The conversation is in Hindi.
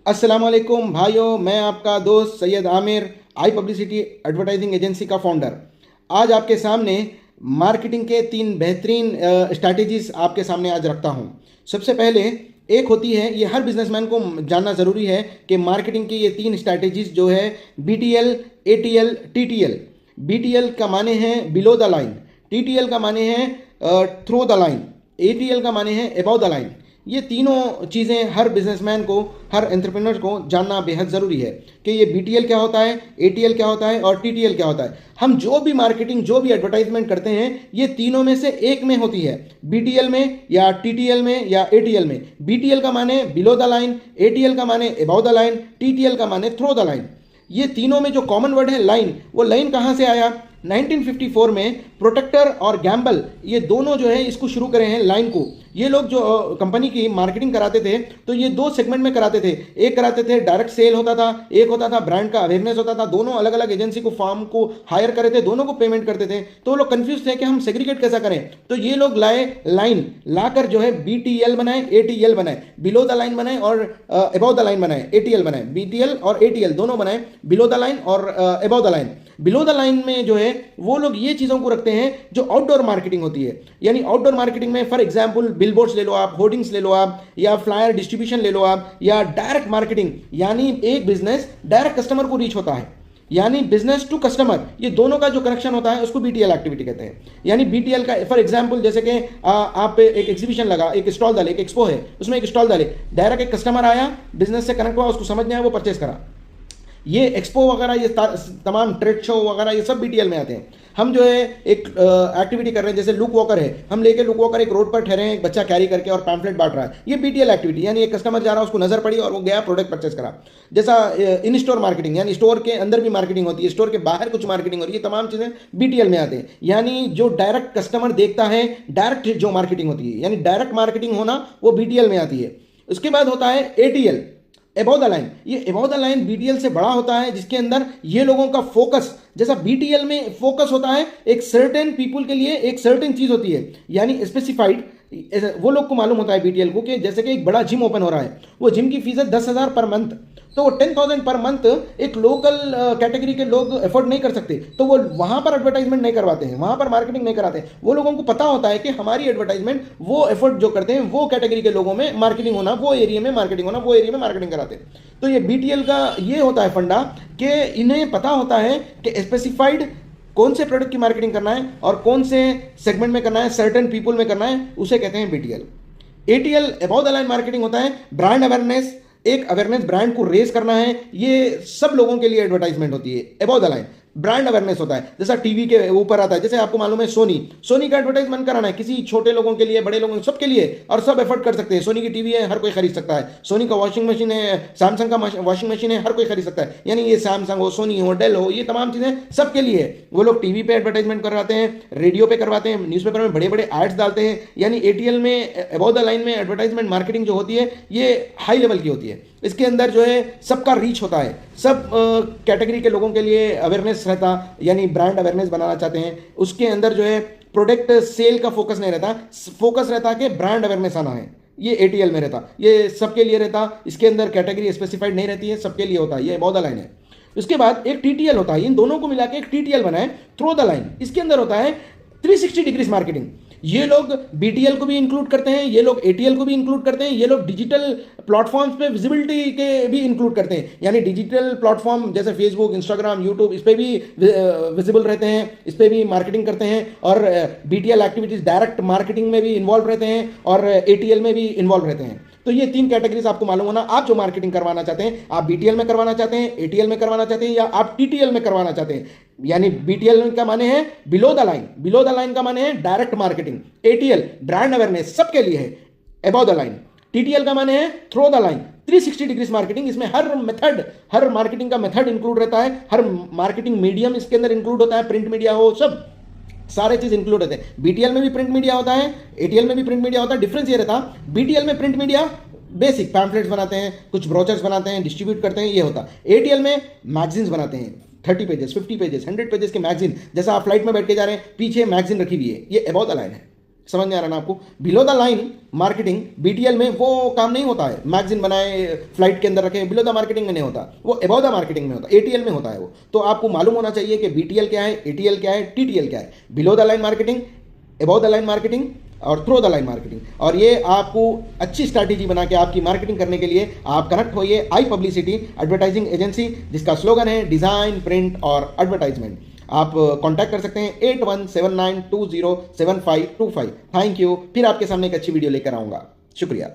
अस्सलाम वालेकुम भाइयों, मैं आपका दोस्त सैयद आमिर, आई पब्लिसिटी एडवर्टाइजिंग एजेंसी का फाउंडर। आज आपके सामने मार्केटिंग के 3 बेहतरीन स्ट्रैटेजीज आपके सामने आज रखता हूँ। सबसे पहले एक होती है, ये हर बिजनेसमैन को जानना ज़रूरी है कि मार्केटिंग की ये 3 स्ट्रैटेजीज जो है BTL, ATL, TTL। BTL का माने हैं बिलो द लाइन, TTL का माने हैं थ्रू द लाइन, ATL का माने हैं अबव द लाइन। ये तीनों चीज़ें हर बिजनेसमैन को, हर एंटरप्रेन्योर को जानना बेहद ज़रूरी है कि ये BTL क्या होता है, ATL क्या होता है और TTL क्या होता है। हम जो भी मार्केटिंग, जो भी एडवर्टाइजमेंट करते हैं, ये तीनों में से एक में होती है, BTL में या TTL में या ATL में। BTL का माने बिलो द लाइन, ATL का माने अबव द लाइन, TTL का माने थ्रू द लाइन। ये तीनों में जो कॉमन वर्ड है लाइन, वो लाइन कहाँ से आया? 1954 में प्रोटेक्टर और गैम्बल, ये दोनों जो है इसको शुरू करे हैं लाइन को। ये लोग जो कंपनी की मार्केटिंग कराते थे, तो ये 2 सेगमेंट में कराते थे। एक कराते थे डायरेक्ट सेल होता था, एक होता था ब्रांड का अवेयरनेस होता था। दोनों अलग अलग एजेंसी को, फॉर्म को हायर करे थे, दोनों को पेमेंट करते थे। तो लोग कंफ्यूज थे कि हम सेग्रीगेट कैसा करें। तो ये लोग लाए लाइन, लाकर जो है BTL बनाए, ATL बनाए, बिलो द लाइन बनाए और अबव द लाइन बनाए, ATL बनाए। BTL और ATL दोनों बनाए, बिलो द लाइन और above the line. Below the line में जो है वो लोग ये चीज़ों को रखते हैं जो आउटडोर मार्केटिंग होती है। यानी आउटडोर मार्केटिंग में फॉर एग्जांपल बिलबोर्ड्स ले लो आप, होर्डिंग्स ले लो आप, या फ्लायर डिस्ट्रीब्यूशन ले लो आप, या डायरेक्ट मार्केटिंग, यानी एक बिजनेस डायरेक्ट कस्टमर को रीच होता है, यानी बिजनेस टू कस्टमर। ये दोनों का जो कनेक्शन होता है उसको BTL एक्टिविटी कहते हैं। यानी BTL का फॉर एग्जांपल जैसे कि आप एक एग्जीबिशन लगा, एक स्टॉल डाले, एक एक्सपो है, उसमें एक स्टॉल डाले, डायरेक्ट एक कस्टमर आया, बिजनेस से कनेक्ट हुआ, उसको समझ में आया, वो परचेस करा। ये एक्सपो वगैरह, ये तमाम ट्रेड शो वगैरह, ये सब BTL में आते हैं। हम जो है एक एक्टिविटी कर रहे हैं, जैसे लुक वॉकर है, हम लेके लुक वॉकर एक रोड पर ठहरे हैं, एक बच्चा कैरी करके और पैम्फलेट बांट रहा है, ये BTL एक्टिविटी। यानी एक कस्टमर जा रहा है, उसको नजर पड़ी और वो गया, प्रोडक्ट परचेस करा। जैसा इन स्टोर मार्केटिंग, यानी स्टोर के अंदर भी मार्केटिंग होती है, स्टोर के बाहर कुछ मार्केटिंग हो रही है, ये तमाम चीजें BTL में आते हैं। यानी जो डायरेक्ट कस्टमर देखता है, डायरेक्ट जो मार्केटिंग होती है, यानी डायरेक्ट मार्केटिंग होना, वो BTL में आती है। उसके बाद होता है ATL, अबव द लाइन। ये अबव द लाइन BTL से बड़ा होता है, जिसके अंदर ये लोगों का फोकस, जैसा BTL में फोकस होता है एक सर्टेन पीपुल के लिए, एक सर्टेन चीज होती है, यानी स्पेसिफाइड। वो लोग को मालूम होता है BTL को कि जैसे कि एक बड़ा जिम ओपन हो रहा है, वो जिम की फीस है 10,000 पर मंथ, तो वो 10,000 पर मंथ एक लोकल कैटेगरी के लोग अफोर्ड नहीं कर सकते, तो वो वहां पर एडवर्टाइजमेंट नहीं करवाते हैं, वहां पर मार्केटिंग नहीं कराते हैं। वो लोगों को पता होता है कि हमारी एडवर्टाइजमेंट वो एफर्ट जो करते हैं, वो कैटेगरी के लोगों में मार्केटिंग होना, वो एरिया में मार्केटिंग होना, वो एरिया में मार्केटिंग कराते हैं। तो ये BTL का ये होता है फंडा कि इन्हें पता होता है कि स्पेसिफाइड कौन से प्रोडक्ट की मार्केटिंग करना है और कौन से सेगमेंट में करना है, सर्टेन पीपुल में करना है, उसे कहते हैं BTL। ATL above the line marketing होता है ब्रांड अवेयरनेस, एक अवेयरनेस ब्रांड को रेज करना है, ये सब लोगों के लिए एडवर्टाइजमेंट होती है। Above the line brand awareness होता है, जैसा टीवी के ऊपर आता है, जैसे आपको मालूम है सोनी का एडवर्टाइजमेंट कराना है, किसी छोटे लोगों के लिए, बड़े लोगों, सबके लिए, और सब एफर्ट कर सकते हैं। सोनी की टीवी है, हर कोई खरीद सकता है। सोनी का वॉशिंग मशीन है, सैमसंग का वॉशिंग मशीन है, हर कोई खरीद सकता है। यानी ये सैमसंग हो, सोनी हो, डेल हो, ये तमाम चीजें सबके लिए। वो लोग टीवी पे एडवर्टाइजमेंट करवाते हैं, रेडियो पे करवाते हैं, न्यूज़पेपर में बड़े बड़े एड्स डालते हैं। यानी ATL में अबव द लाइन में एडवर्टाइजमेंट मार्केटिंग जो होती है, ये हाई लेवल की होती है। इसके अंदर जो है सबका रीच होता है, सब कैटेगरी के लोगों के लिए अवेयरनेस रहता, यानी ब्रांड अवेयरनेस बनाना चाहते हैं। उसके अंदर जो है प्रोडक्ट सेल का फोकस नहीं रहता, फोकस रहता कि ब्रांड अवेयरनेस आना है, ये ATL में रहता, ये सबके लिए रहता। इसके अंदर कैटेगरी स्पेसिफाइड नहीं रहती है, सबके लिए होता है, ये अबव द लाइन है। उसके बाद एक TTL होता है, इन दोनों को मिला के एक TTL बनाए, थ्रू द लाइन। इसके अंदर होता है 360 डिग्रीज मार्केटिंग। ये लोग BTL को भी इंक्लूड करते हैं, ये लोग ATL को भी इंक्लूड करते हैं, ये लोग डिजिटल प्लेटफॉर्म्स पे विजिबिलिटी के भी इंक्लूड करते हैं। यानी डिजिटल प्लेटफॉर्म जैसे फेसबुक, इंस्टाग्राम, यूट्यूब, इस पे भी विजिबल रहते हैं, इस पे भी मार्केटिंग करते हैं। और BTL एक्टिविटीज डायरेक्ट मार्केटिंग में भी इन्वॉल्व रहते हैं और ATL में भी इन्वॉल्व रहते हैं। तो ये 3 कैटेगरीज आपको मालूम होना। आप जो मार्केटिंग करवाना चाहते हैं, आप BTL में करवाना चाहते हैं, ATL में करवाना चाहते हैं, या आप TTL में करवाना चाहते हैं। यानी BTL का माने है below the line, below the line का माने है direct marketing, ATL brand awareness सबके लिए है, अबव द लाइन। TTL का माने है through the line, 360 degrees marketing. इसमें हर मेथड, हर मार्केटिंग का मेथड इंक्लूड रहता है, हर मार्केटिंग मीडियम इसके अंदर इंक्लूड होता है, प्रिंट मीडिया हो, सब सारे चीज इंक्लूड होते हैं। BTL में भी प्रिंट मीडिया होता है, ATL में भी प्रिंट मीडिया होता है। डिफरेंस ये रहता, BTL में प्रिंट मीडिया बेसिक पैम्फलेट्स बनाते हैं, कुछ ब्रोचर्स बनाते हैं, डिस्ट्रीब्यूट करते हैं, ये होता। ATL में मैगजीन्स बनाते हैं, 30 पेजेस, 50 पेजेस, 100 पेजेस के मैगजीन। जैसा आप फ्लाइट में बैठ के जा रहे हैं, पीछे मैगजीन रखी हुई है, ये अबव द लाइन है। समझ में आ रहा ना आपको? Below the line marketing BTL में वो काम नहीं होता है, मैगजीन बनाए फ्लाइट के अंदर रखे, बिलो द मार्केटिंग में नहीं होता, वो अबव द मार्केटिंग में होता है, एटीएल में होता है वो। तो आपको मालूम होना चाहिए कि बीटीएल क्या है, एटीएल क्या है, टीटीएल क्या है। Below the line marketing, above the line marketing और थ्रो द लाइन मार्केटिंग। और ये आपको अच्छी स्ट्रैटेजी बना के आपकी मार्केटिंग करने के लिए आप कनेक्ट होइए आई पब्लिसिटी एडवर्टाइजिंग एजेंसी, जिसका स्लोगन है डिज़ाइन, प्रिंट और एडवर्टाइजमेंट। आप कांटेक्ट कर सकते हैं 8179207525। Thank you. फिर आपके सामने एक अच्छी वीडियो लेकर आऊँगा। शुक्रिया।